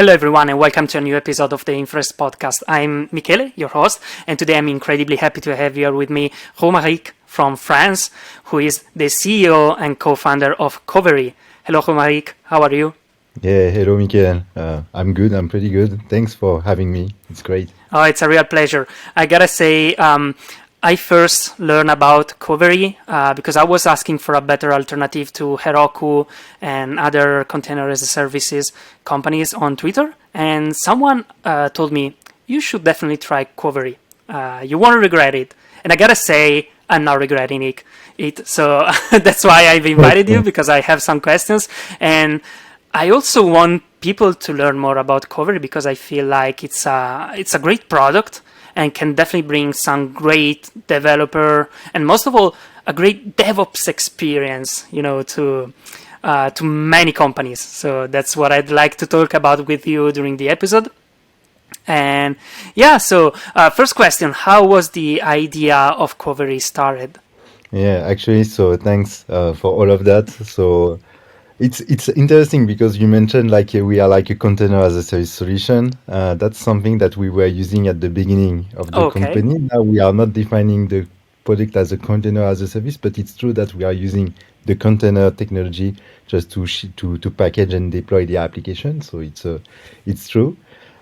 Hello everyone and welcome to a new episode of the Infrest podcast. I'm Michele, your host, and today I'm incredibly happy to have here with me Romaric from France, who is the CEO and co-founder of Qovery. Hello Romaric, how are you? Yeah, hello, Michael. I'm good. I'm pretty good. Thanks for having me. It's great. Oh, it's a real pleasure. I gotta say, I first learned about Qovery because I was asking for a better alternative to Heroku and other container as a services companies on Twitter, and someone told me you should definitely try Qovery. You won't regret it. And I gotta say, I'm not regretting it. So that's why I've invited you, because I have some questions, and I also want people to learn more about Qovery because I feel like it's a great product and can definitely bring some great developer and most of all a great DevOps experience, to many companies. So that's what I'd like to talk about with you during the episode. And yeah, so first question: how was the idea of Qovery started? Yeah, actually, so thanks for all of that. So it's interesting because you mentioned we are like a container as a service solution. That's something that we were using at the beginning of the Okay. company. Now we are not defining the product as a container as a service, but it's true that we are using the container technology just to package and deploy the application. So it's true.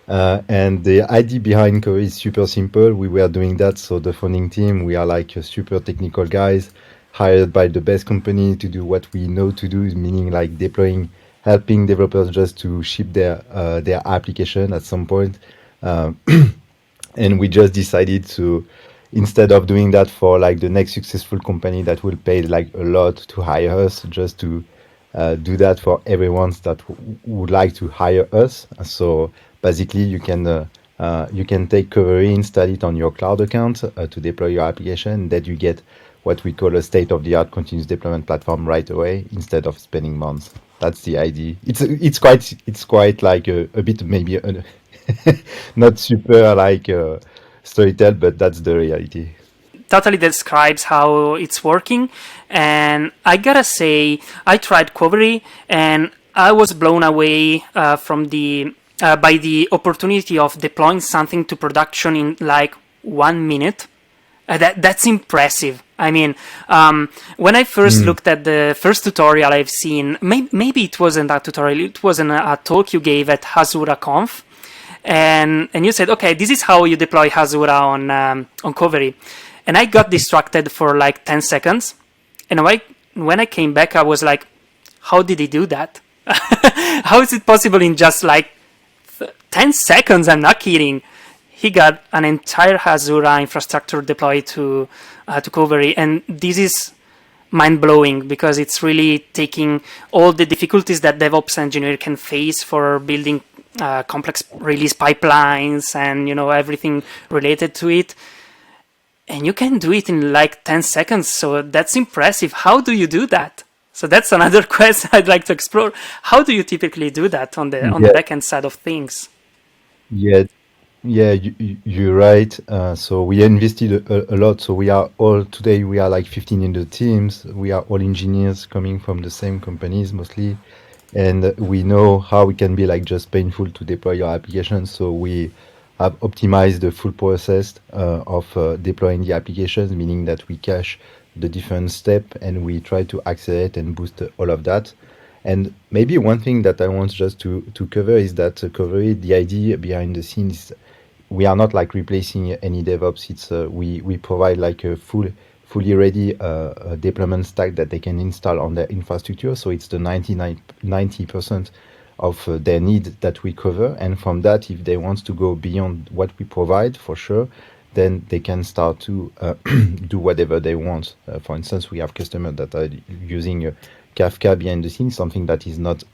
And the idea behind Qovery is super simple. We were doing that. So the founding team, we are like super technical guys hired by the best company to do what we know to do, meaning like deploying, helping developers just to ship their application at some point. Um, and we just decided to, instead of doing that for like the next successful company that will pay like a lot to hire us, just to do that for everyone that would like to hire us. So basically, you can take Qovery, install it on your cloud account to deploy your application. That you get what we call a state-of-the-art continuous deployment platform right away, instead of spending months. That's the idea. It's quite like a bit maybe not super like storytell, but that's the reality. Totally describes how it's working. And I gotta say, I tried Qovery and I was blown away by the opportunity of deploying something to production in like 1 minute. That's impressive. I mean, when I first Mm. looked at the first tutorial I've seen, maybe it wasn't a tutorial, it was a talk you gave at Azure Conf, and you said, okay, this is how you deploy Azure on Qovery, and I got distracted for like 10 seconds, and when I came back, I was like, how did he do that? How is it possible in just like 10 seconds? I'm not kidding. He got an entire Azure infrastructure deployed to Qovery, and this is mind-blowing because it's really taking all the difficulties that DevOps engineer can face for building complex release pipelines and everything related to it, and you can do it in like 10 seconds. So that's impressive. How do you do that? So that's another question I'd like to explore. How do you typically do that on the Yeah, backend side of things? yeah, yeah. You're right. So we invested a lot. So we are like 15 in the teams. We are all engineers coming from the same companies mostly, and we know how it can be like just painful to deploy your application. So we have optimized the full process of deploying the applications, meaning that we cache the different step and we try to accelerate and boost all of that. And maybe one thing that I want just to cover is that Qovery, the idea behind the scenes, we are not like replacing any DevOps. It's we provide like a fully ready deployment stack that they can install on their infrastructure. So it's the 90% of their need that we cover. And from that, if they want to go beyond what we provide, for sure, then they can start to do whatever they want. For instance, we have customers that are using Kafka behind the scenes, something that is not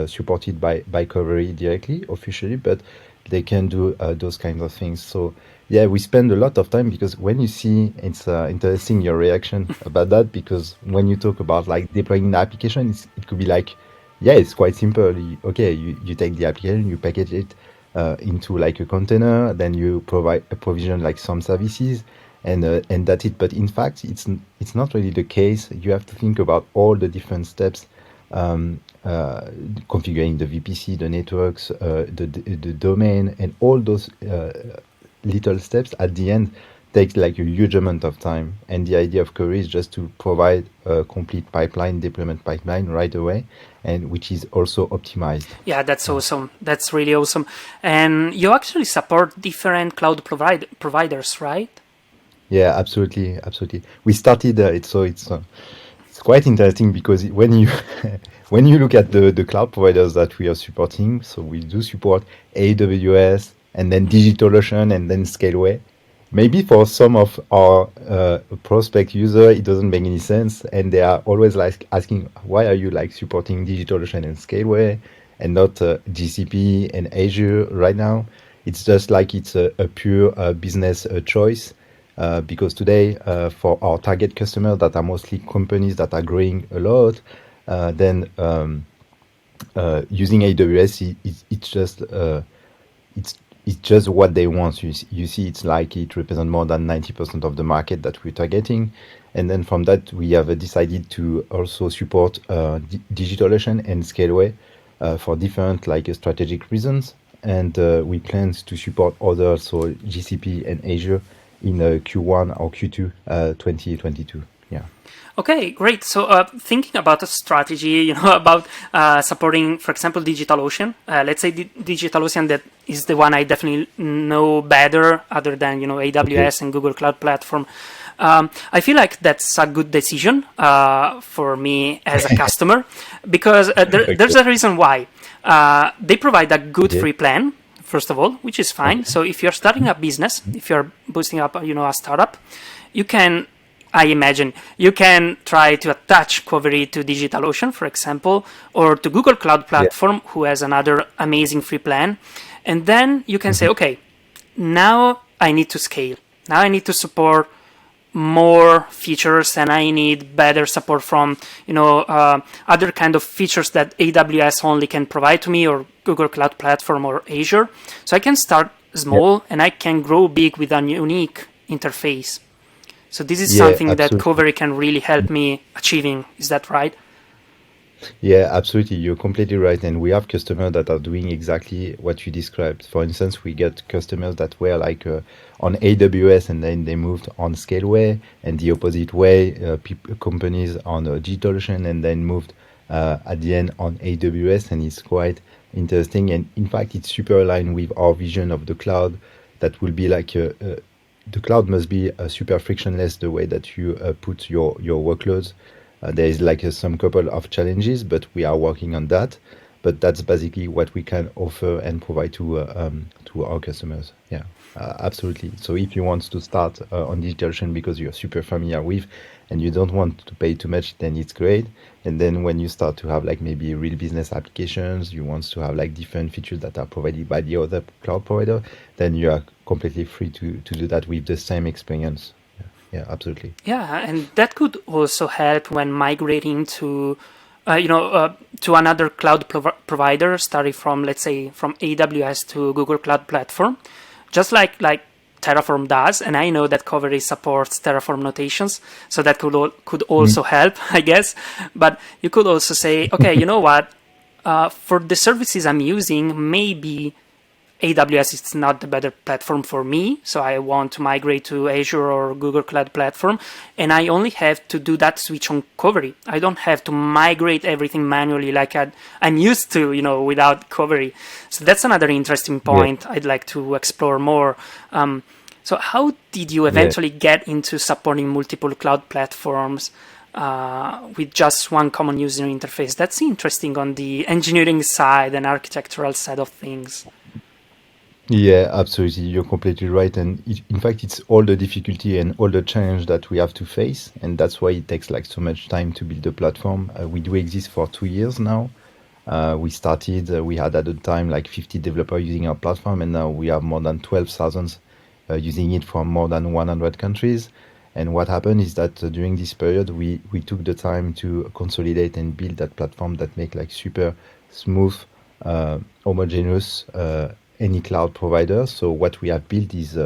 supported by Qovery directly, officially, but they can do those kinds of things. So yeah, we spend a lot of time because when you see, it's interesting your reaction about that, because when you talk about like deploying the application, it could be like, yeah, it's quite simple. Okay, you take the application, you package it into like a container, then you provide a provision like some services, and that's it. But in fact, it's not really the case. You have to think about all the different steps configuring the VPC, the networks, the domain, and all those little steps at the end takes like a huge amount of time. And the idea of Qovery is just to provide a complete pipeline, deployment pipeline right away, and which is also optimized. Yeah, that's awesome. That's really awesome. And you actually support different cloud providers, right? Yeah, absolutely, absolutely. We started it's quite interesting because when you when you look at the cloud providers that we are supporting, so we do support AWS and then DigitalOcean and then Scaleway. Maybe for some of our prospect user, it doesn't make any sense, and they are always like asking, why are you like supporting DigitalOcean and Scaleway and not GCP and Azure right now? It's just like it's a pure business choice. Because today, for our target customers that are mostly companies that are growing a lot, then using AWS, it's just what they want. You see, it's like it represents more than 90% of the market that we're targeting. And then from that, we have decided to also support DigitalOcean and Scaleway for different like strategic reasons. And we plan to support others, so GCP and Azure, in Q1 or Q2 2022. Yeah. Okay, great. So thinking about a strategy, about supporting, for example, DigitalOcean. Let's say DigitalOcean, that is the one I definitely know better, other than AWS and Google Cloud Platform. I feel like that's a good decision for me as a customer, because there's a reason why. They provide a good free plan, first of all, which is fine. So if you're starting a business, if you're boosting up, a startup, you can, I imagine, you can try to attach Qovery to DigitalOcean, for example, or to Google Cloud Platform, who has another amazing free plan. And then you can say, okay, now I need to scale. Now I need to support more features, and I need better support from other kind of features that AWS only can provide to me, or Google Cloud Platform or Azure. So I can start small and I can grow big with a unique interface. So this is something that Qovery can really help me achieving. Is that right? Yeah, absolutely. You're completely right. And we have customers that are doing exactly what you described. For instance, we get customers that were like on AWS and then they moved on Scaleway, and the opposite way, companies on DigitalOcean and then moved at the end on AWS. And it's quite interesting. And in fact, it's super aligned with our vision of the cloud. That will be like the cloud must be super frictionless, the way that you put your workloads. There is like some couple of challenges, but we are working on that. But that's basically what we can offer and provide to our customers. Yeah, absolutely. So if you want to start on DigitalOcean because you're super familiar with, and you don't want to pay too much, then it's great. And then when you start to have like maybe real business applications, you want to have like different features that are provided by the other cloud provider, then you are completely free to do that with the same experience. Yeah, absolutely. Yeah, and that could also help when migrating to, to another cloud provider, starting from, let's say, from AWS to Google Cloud Platform, just like Terraform does. And I know that Qovery supports Terraform notations, so that could also help, I guess. But you could also say, okay, you know what? For the services I'm using, maybe AWS is not the better platform for me, so I want to migrate to Azure or Google Cloud Platform, and I only have to do that switch on Qovery. I don't have to migrate everything manually like I'm used to, without Qovery. So that's another interesting point I'd like to explore more. So how did you eventually get into supporting multiple cloud platforms with just one common user interface? That's interesting on the engineering side and architectural side of things. Yeah, absolutely. You're completely right. And in fact, it's all the difficulty and all the challenge that we have to face. And that's why it takes like so much time to build a platform. We do exist for 2 years now. We had at the time like 50 developers using our platform, and now we have more than 12,000 using it from more than 100 countries. And what happened is that during this period, we took the time to consolidate and build that platform that make like super smooth, homogeneous, any cloud provider. So what we have built is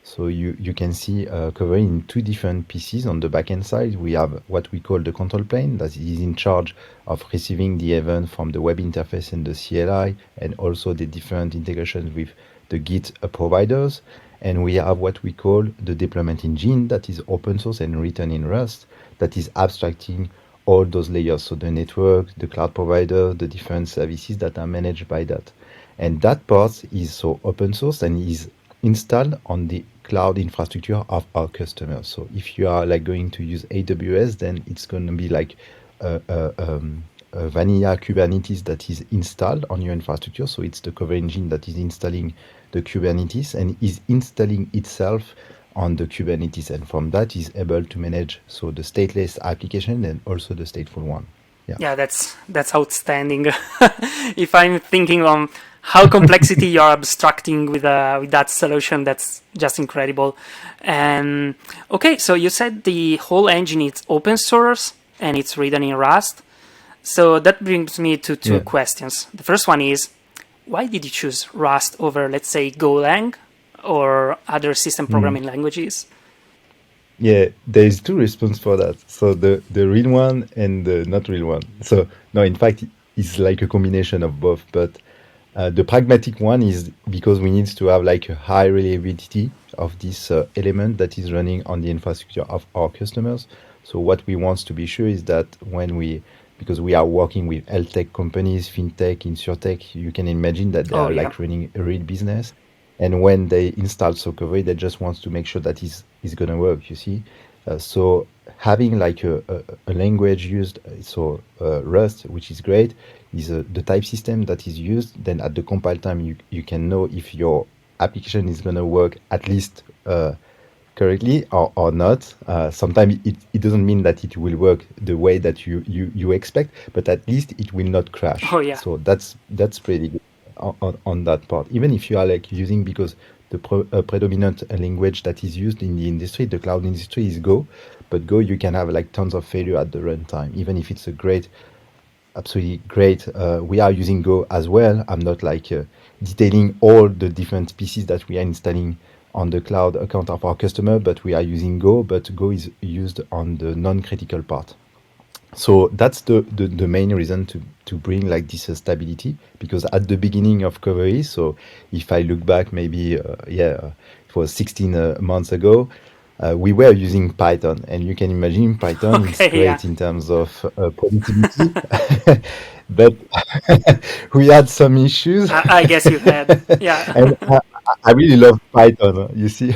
So you can see Qovery in two different pieces. On the backend side, we have what we call the control plane that is in charge of receiving the event from the web interface and the CLI, and also the different integrations with the Git providers. And we have what we call the deployment engine that is open source and written in Rust that is abstracting all those layers. So the network, the cloud provider, the different services that are managed by that. And that part is so open source and is installed on the cloud infrastructure of our customers. So if you are like going to use AWS, then it's going to be like a vanilla Kubernetes that is installed on your infrastructure. So it's the Qovery engine that is installing the Kubernetes and is installing itself on the Kubernetes, and from that is able to manage so the stateless application and also the stateful one. Yeah, that's outstanding. If I'm thinking on how complexity you're abstracting with that solution, that's just incredible. And okay, so you said the whole engine is open source and it's written in Rust. So that brings me to two questions. The first one is, why did you choose Rust over, let's say, Golang or other system programming languages? Yeah, there is two responses for that. So the real one and the not real one. So no, in fact, it's like a combination of both. But the pragmatic one is because we need to have like a high reliability of this element that is running on the infrastructure of our customers. So what we want to be sure is that because we are working with health tech companies, fintech, insurtech, you can imagine that they are like running a real business. And when they install Qovery, they just want to make sure that it's going to work, you see. So having like a language used, Rust, which is great, is the type system that is used. Then at the compile time, you can know if your application is going to work at least correctly or not. Sometimes it doesn't mean that it will work the way that you expect, but at least it will not crash. Oh, yeah. So that's pretty good on that part. Even if you are like using, because the predominant language that is used in the industry, the cloud industry, is Go, but Go, you can have like tons of failure at the runtime, even if it's absolutely great. We are using Go as well. I'm not like detailing all the different pieces that we are installing on the cloud account of our customer, but we are using Go, but Go is used on the non-critical part. So that's the main reason to bring like this stability, because at the beginning of Qovery, so if I look back, maybe it was 16 months ago, we were using Python, and you can imagine Python is great in terms of productivity, but we had some issues. I guess you had, yeah. And I really love Python, you see.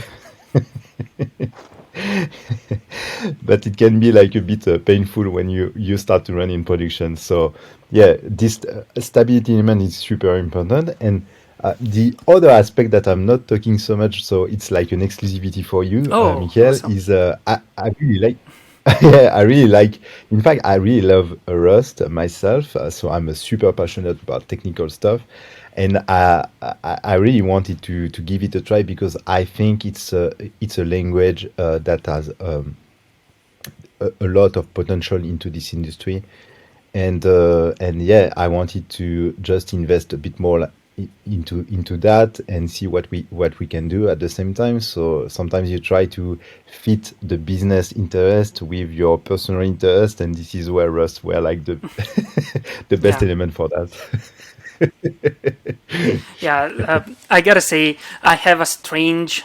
But it can be like a bit painful when you start to run in production. So yeah, this stability element is super important. And the other aspect that I'm not talking so much, so it's like an exclusivity for you, Michael, awesome. is I really like. Yeah, I really like. In fact, I really love Rust myself. So I'm super passionate about technical stuff, and I really wanted to give it a try because I think it's a language that has a lot of potential into this industry, and yeah, I wanted to just invest a bit more into that and see what we can do at the same time. So sometimes you try to fit the business interest with your personal interest, and this is where Rust were like the the best element for that. Yeah, I gotta say, I have a strange,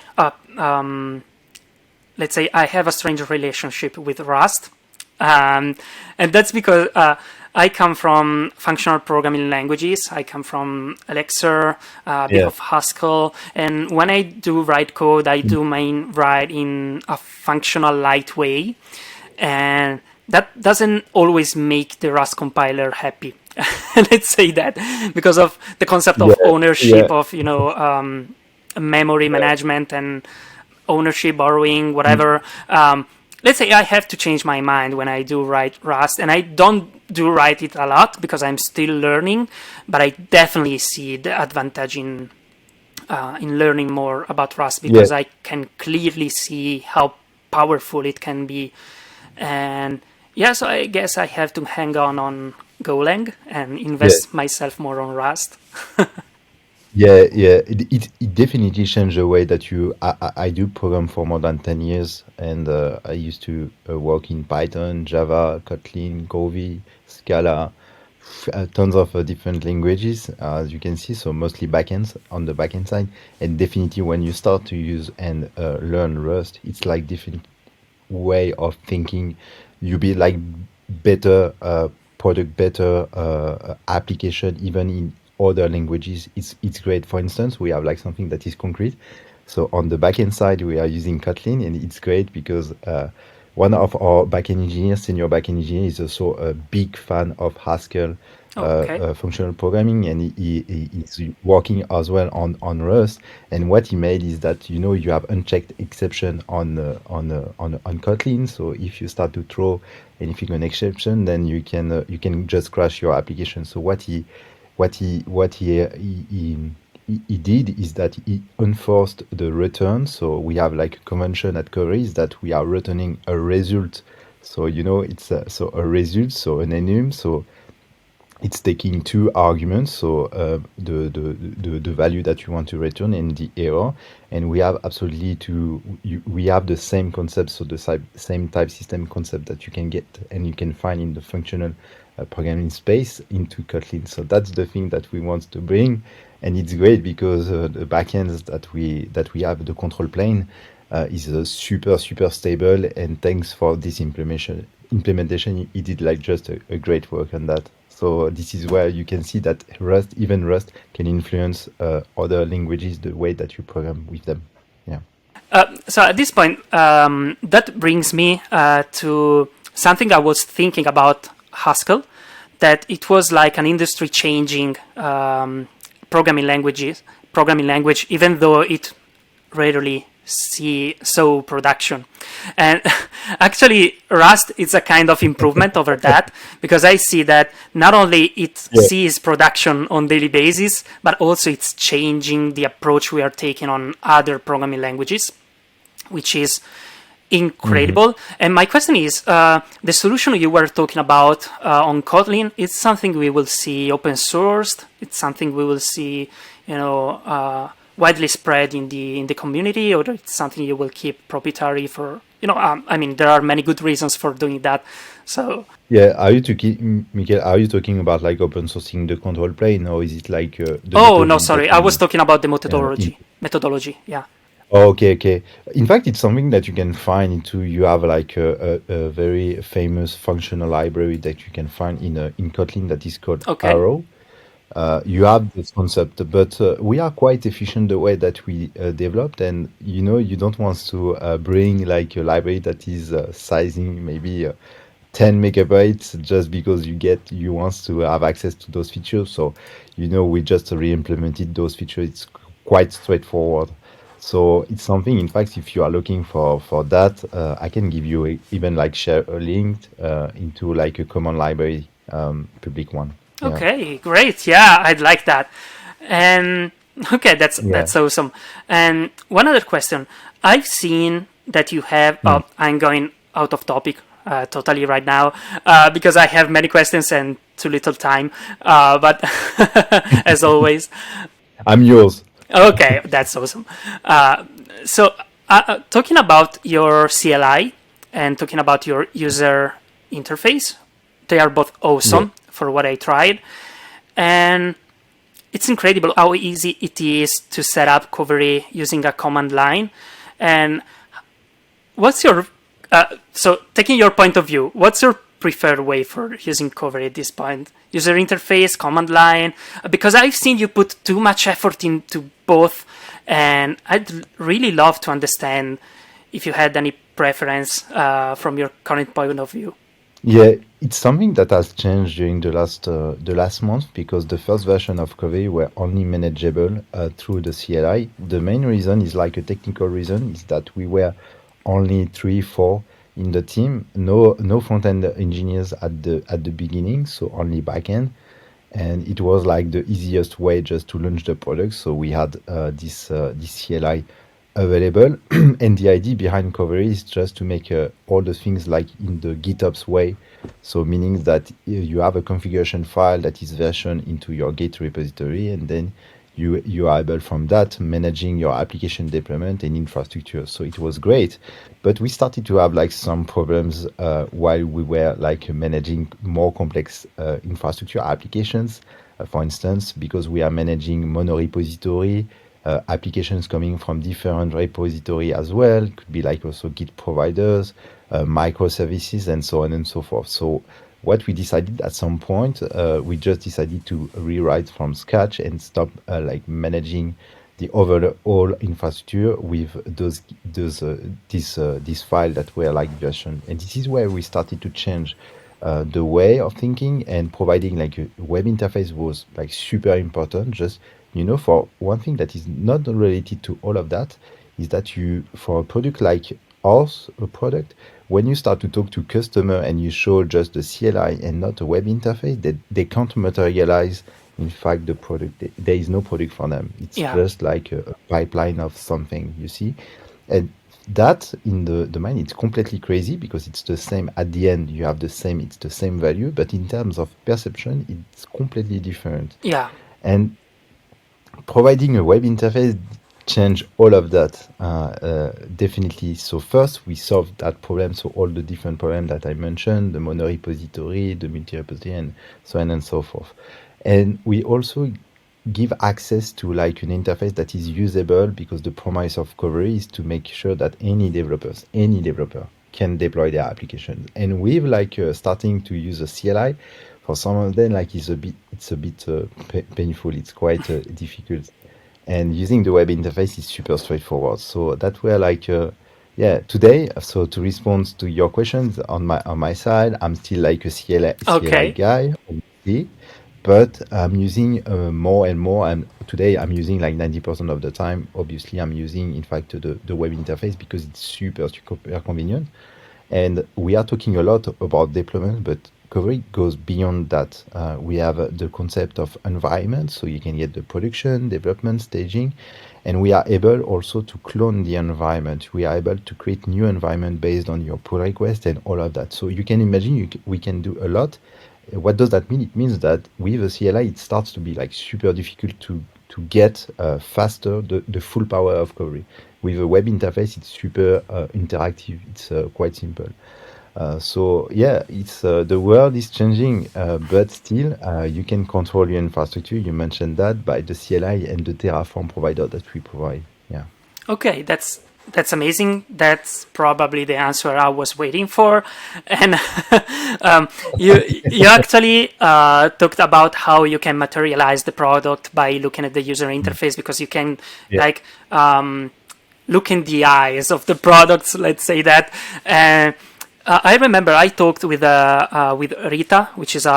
let's say, I have a strange relationship with Rust, and that's because I come from functional programming languages. I come from Elixir, a bit of Haskell, and when I do write code, I do mine write in a functional light way, and that doesn't always make the Rust compiler happy. Let's say that, because of the concept of ownership, of memory management and ownership, borrowing, whatever. Let's say I have to change my mind when I do write Rust, and I don't do write it a lot because I'm still learning, but I definitely see the advantage in learning more about Rust, because I can clearly see how powerful it can be. And yeah, so I guess I have to hang on Golang and invest myself more on Rust. Yeah. It definitely changed the way that I do program for more than 10 years, and I used to work in Python, Java, Kotlin, Qovery, Scala, tons of different languages, as you can see. So mostly backends on the backend side, and definitely when you start to use and learn Rust, it's like different way of thinking. You be like better product, better application, even in other languages. It's great. For instance, we have like something that is concrete. So on the backend side, we are using Kotlin, and it's great because one of our backend engineers, senior backend engineer, is also a big fan of Haskell Okay. functional programming, and is working as well on Rust. And what he made is that you have unchecked exception on Kotlin. So if you start to throw anything on exception, then you can just crash your application. So what he did is that he enforced the return. So we have like a convention at Qovery is that we are returning a result. So it's a result, so an enum. So it's taking two arguments, so the value that you want to return and the error, and we have absolutely we have the same concept, so the same type system concept that you can get and you can find in the functional programming space into Kotlin. So that's the thing that we want to bring, and it's great because the backends that we have, the control plane, is super stable, and thanks for this implementation, he did like just a great work on that. So this is where you can see that even Rust can influence other languages, the way that you program with them. Yeah. So at this point, that brings me to something I was thinking about Haskell, that it was like an industry-changing programming language, even though it rarely saw production. And actually, Rust is a kind of improvement over that, because I see that not only it Yeah. sees production on daily basis, but also it's changing the approach we are taking on other programming languages, which is incredible. And my question is, the solution you were talking about on Kotlin, it's something we will see open sourced. It's something we will see, widely spread in the community, or it's something you will keep proprietary for. I mean, there are many good reasons for doing that. So Yeah. Michael, are you talking about like open sourcing the control plane, or is it like the oh no, methodology sorry, that I we was use? talking about the In methodology. Yeah. Oh, okay. In fact, it's something that you can find into. You have like a very famous functional library that you can find in Kotlin that is called Okay. Arrow. You have this concept, but we are quite efficient the way that we developed, and you don't want to bring like a library that is sizing maybe 10 megabytes just because you want to have access to those features. So we just re-implemented those features. It's quite straightforward. So it's something. In fact, if you are looking for that, I can give you even like share a link into like a common library, public one. Yeah. Okay, great. Yeah, I'd like that. And okay, that's Yeah. that's awesome. And one other question: I've seen that you have. Mm. I'm going out of topic totally right now because I have many questions and too little time. But as always, I'm yours. okay, that's awesome. So, talking about your CLI and talking about your user interface, they are both Yeah. awesome for what I tried. And it's incredible how easy it is to set up Qovery using a command line. And what's your so taking your point of view, what's your preferred way for using Qovery at this point? User interface, command line? Because I've seen you put too much effort into both, and I'd really love to understand if you had any preference from your current point of view. Yeah, it's something that has changed during the last month because the first version of Qovery were only manageable through the CLI. The main reason is like a technical reason is that we were only 3, 4 in the team. No front end engineers at the beginning, so only backend. And it was like the easiest way just to launch the product. So we had this CLI available, and the idea behind Qovery is just to make all the things like in the GitOps way. So meaning that you have a configuration file that is versioned into your Git repository, and then you are able from that managing your application deployment and infrastructure. So it was great, but we started to have like some problems while we were like managing more complex infrastructure applications. For instance, because we are managing monorepository applications coming from different repository as well. It could be like also Git providers, microservices, and so on and so forth. So what we decided at some point, we just decided to rewrite from scratch and stop like managing the overall infrastructure with this file that were like version. And this is where we started to change the way of thinking, and providing like a web interface was like super important. Just, for one thing that is not related to all of that, is that you, for a product like us, a product, when you start to talk to customer and you show just the CLI and not a web interface, they can't materialize. In fact, the product, there is no product for them. It's just like a pipeline of something, you see. And that in the mind, it's completely crazy, because it's the same at the end. You have it's the same value, but in terms of perception, it's completely different. Yeah. And providing a web interface change all of that, definitely. So first we solved that problem. So all the different problems that I mentioned, the monorepository, the multi-repository, and so on and so forth. And we also give access to like an interface that is usable, because the promise of Qovery is to make sure that any developer can deploy their applications. And with like starting to use a CLI, for some of them, like it's a bit painful. It's quite difficult. And using the web interface is super straightforward. So that were like, today. So to respond to your questions, on my side, I'm still like a CLI guy, obviously, but I'm using more and more. And today I'm using like 90% of the time. Obviously, I'm using, in fact, the web interface, because it's super convenient. And we are talking a lot about deployment, but Qovery goes beyond that. We have the concept of environment, so you can get the production, development, staging, and we are able also to clone the environment. We are able to create new environment based on your pull request and all of that. So you can imagine we can do a lot. What does that mean? It means that with a CLI, it starts to be like super difficult to get faster the full power of Qovery. With a web interface, it's super interactive. It's quite simple. So yeah, it's the world is changing, but still you can control your infrastructure. You mentioned that by the CLI and the Terraform provider that we provide. Yeah. Okay, that's amazing. That's probably the answer I was waiting for. And you actually talked about how you can materialize the product by looking at the user interface, because you can look in the eyes of the products. Let's say that. I remember I talked with Rita, which is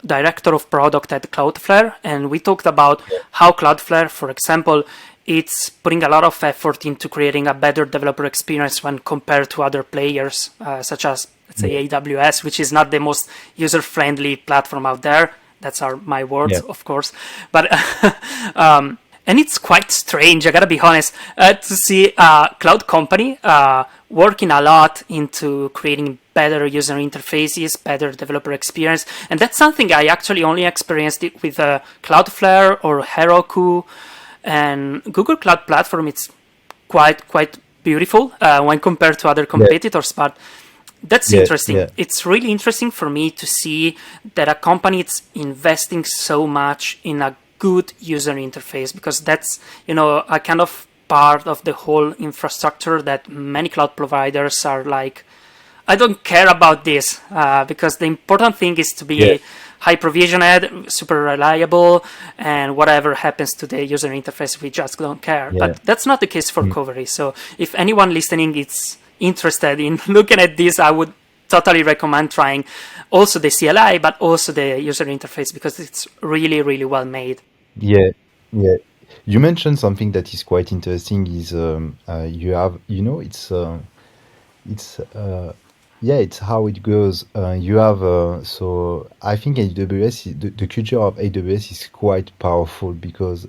director of product at Cloudflare, and we talked about how Cloudflare, for example, it's putting a lot of effort into creating a better developer experience when compared to other players, such as, let's say, AWS, which is not the most user-friendly platform out there. That's my words, of course. But and it's quite strange, I gotta be honest, to see a cloud company working a lot into creating better user interfaces, better developer experience. And that's something I actually only experienced it with Cloudflare or Heroku. And Google Cloud Platform, it's quite beautiful when compared to other competitors, but that's interesting. Yeah. It's really interesting for me to see that a company is investing so much in a good user interface, because that's, a kind of part of the whole infrastructure that many cloud providers are like, I don't care about this, because the important thing is to be high provisioned, super reliable, and whatever happens to the user interface, we just don't care. But that's not the case for Qovery. So if anyone listening is interested in looking at this, I would totally recommend trying also the CLI, but also the user interface, because it's really, really well made. Yeah. You mentioned something that is quite interesting. Is you have, it's how it goes. You have so I think AWS, the culture of AWS is quite powerful, because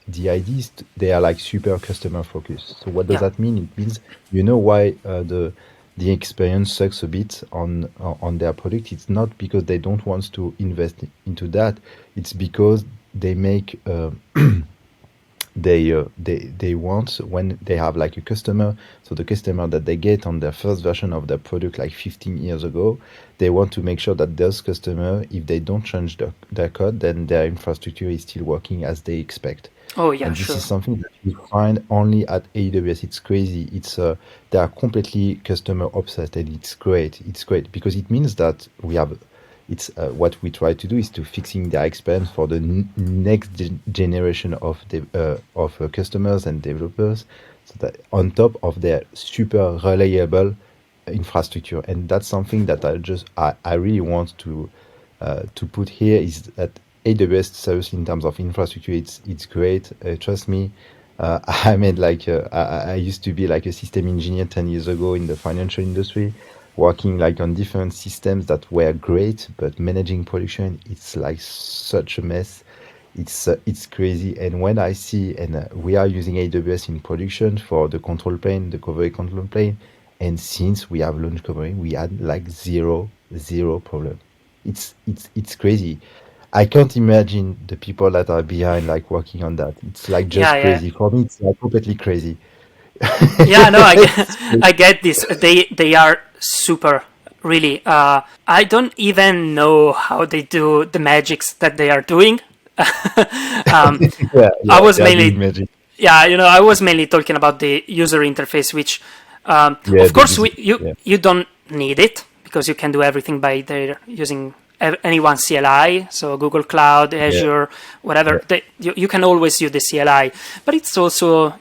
the idea is they are like super customer focused. So what does that mean? It means why the experience sucks a bit on their product. It's not because they don't want to invest into that. It's because they make they want when they have like a customer. So the customer that they get on their first version of their product like 15 years ago, they want to make sure that those customer, if they don't change their code, then their infrastructure is still working as they expect. Oh yeah, And this sure. is something that you find only at AWS. It's crazy. They are completely customer obsessed, and it's great. It's great because it means that we have. It's what we try to do is to fixing their experience for the next generation of customers and developers, so that on top of their super reliable infrastructure. And that's something that I really want to put here is that AWS service in terms of infrastructure, it's great. Trust me. I made like I used to be like a system engineer 10 years ago in the financial industry, working like on different systems that were great, but managing production, it's like such a mess. It's crazy. And when I see, and we are using AWS in production for the control plane, the Qovery control plane, and since we have launched Qovery, we had like zero problem. It's crazy. I can't imagine the people that are behind like working on that. It's like Yeah, just yeah. crazy. For me, it's like completely crazy. Yeah, no, It's I get this. They are super, really. I don't even know how they do the magics that they are doing. um, yeah, I yeah, was they are doing mainly, magic. yeah, I was mainly talking about the user interface, which, Yeah, of the course, user. Yeah, you don't need it because you can do everything by their using any one CLI, so Google Cloud, yeah, Azure, yeah, whatever. You can always use the CLI, but it's also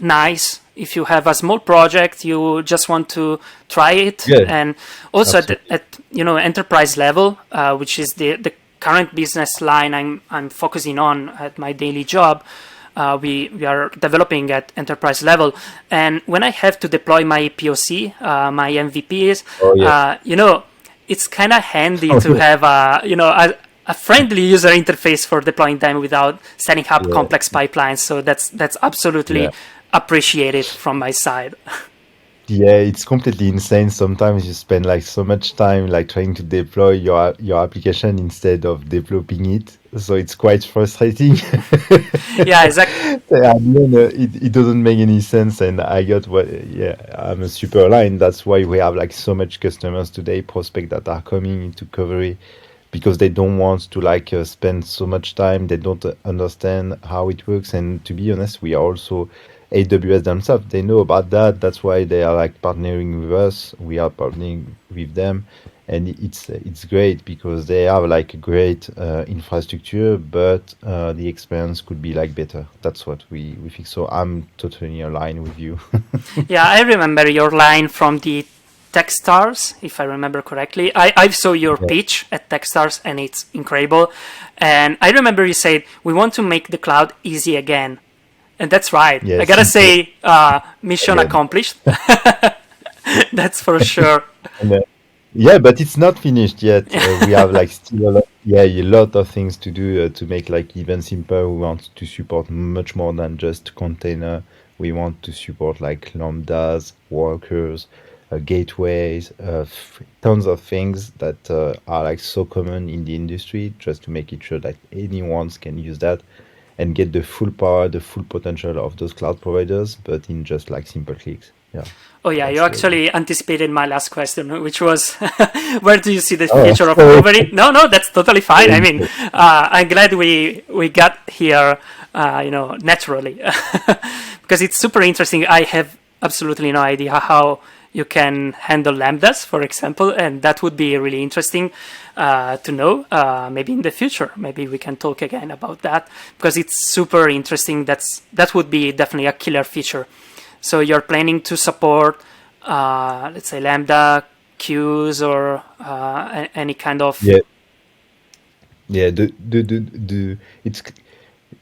nice if you have a small project, you just want to try it, yeah, and also absolutely. at enterprise level, which is the current business line I'm focusing on at my daily job. We are developing at enterprise level, and when I have to deploy my POC, my MVPs, Oh yeah. it's kind of handy Oh to yeah. have a friendly user interface for deploying them without setting up Yeah, complex pipelines. So that's yeah. absolutely appreciated from my side. Yeah, it's completely insane. Sometimes you spend like so much time like trying to deploy your application instead of developing it. So it's quite frustrating. Yeah, exactly. Yeah, at the end, it doesn't make any sense. And I got what, yeah, I'm a super aligned. That's why we have like so much customers today, prospect that are coming into Qovery because they don't want to like spend so much time. They don't understand how it works. And to be honest, we are also AWS themselves. They know about that. That's why they are like partnering with us. We are partnering with them, and it's great because they have like a great infrastructure, but the experience could be like better. That's what we think. So I'm totally aligned with you. Yeah, I remember your line from the Techstars, if I remember correctly. I saw your Yeah. pitch at Techstars, and it's incredible. And I remember you said, we want to make the cloud easy again. And that's right. I Yes. gotta say, mission Again. accomplished. That's for sure. And, yeah, but it's not finished yet. We have like still a lot of things to do to make like even simpler. We want to support much more than just container. We want to support like lambdas, workers, gateways, tons of things that are like so common in the industry, just to make it sure that anyone can use that and get the full power, the full potential of those cloud providers, but in just like simple clicks. Yeah, Oh yeah, you that's the. actually anticipated my last question, which was, where do you see the Oh, future of sorry. Qovery? No, no, that's totally fine. I mean, I'm glad we got here, naturally, because it's super interesting. I have absolutely no idea how you can handle lambdas, for example, and that would be really interesting to know. Maybe in the future, maybe we can talk again about that because it's super interesting. That would be definitely a killer feature. So you're planning to support, let's say, Lambda queues or any kind of. Yeah, yeah. The it's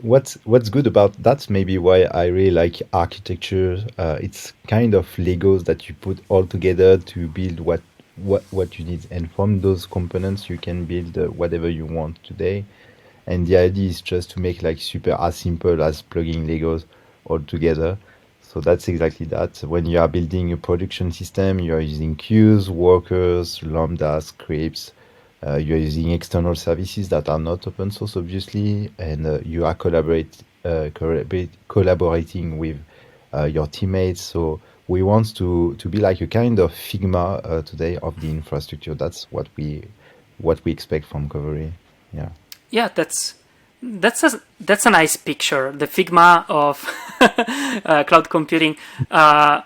what's good about that's maybe why I really like architecture. It's kind of Legos that you put all together to build what you need, and from those components you can build whatever you want today. And the idea is just to make like super as simple as plugging Legos all together. So that's exactly that. When you are building a production system, you are using queues, workers, lambda scripts. You are using external services that are not open source, obviously, and you are collaborating with your teammates. So we want to be like a kind of Figma today of the infrastructure. That's what we expect from Qovery. Yeah. Yeah, that's a nice picture. The Figma of cloud computing. I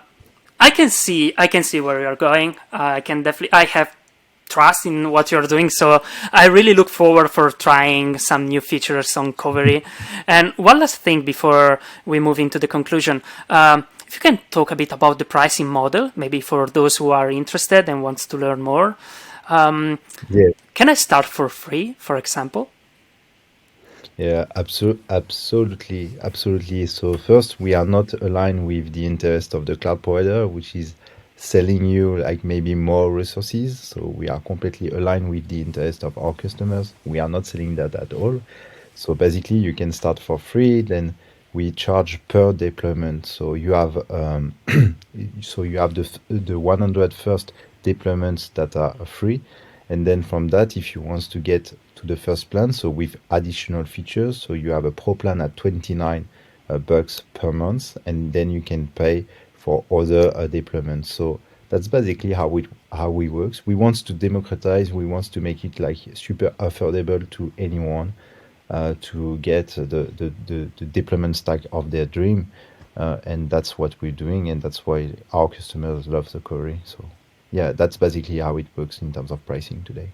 can see where you're going. I have trust in what you're doing, so I really look forward for trying some new features on Qovery. And one last thing before we move into the conclusion. If you can talk a bit about the pricing model, maybe for those who are interested and wants to learn more. Yeah. Can I start for free, for example? Yeah, absolutely. So first, we are not aligned with the interest of the cloud provider, which is selling you like maybe more resources. So we are completely aligned with the interest of our customers. We are not selling that at all. So basically, you can start for free. Then we charge per deployment. So you have the 100 first deployments that are free, and then from that, if you want to get to the first plan, so with additional features, so you have a pro plan at 29 bucks per month, and then you can pay for other deployments. So that's basically how we works. We want to democratize. We want to make it like super affordable to anyone to get the deployment stack of their dream, and that's what we're doing, and that's why our customers love the Qovery. So yeah, that's basically how it works in terms of pricing today.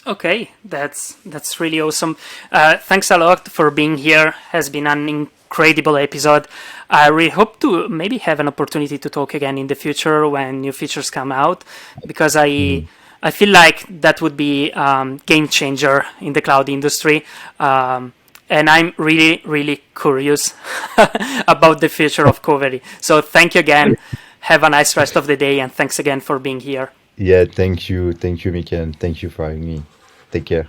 Okay, that's really awesome. Thanks a lot for being here. Has been an incredible episode. I really hope to maybe have an opportunity to talk again in the future when new features come out, because I feel like that would be game changer in the cloud industry. And I'm really, really curious about the future of Qovery. So thank you again. Have a nice rest of the day, and thanks again for being here. Yeah, thank you, Michael. Thank you for having me. Take care.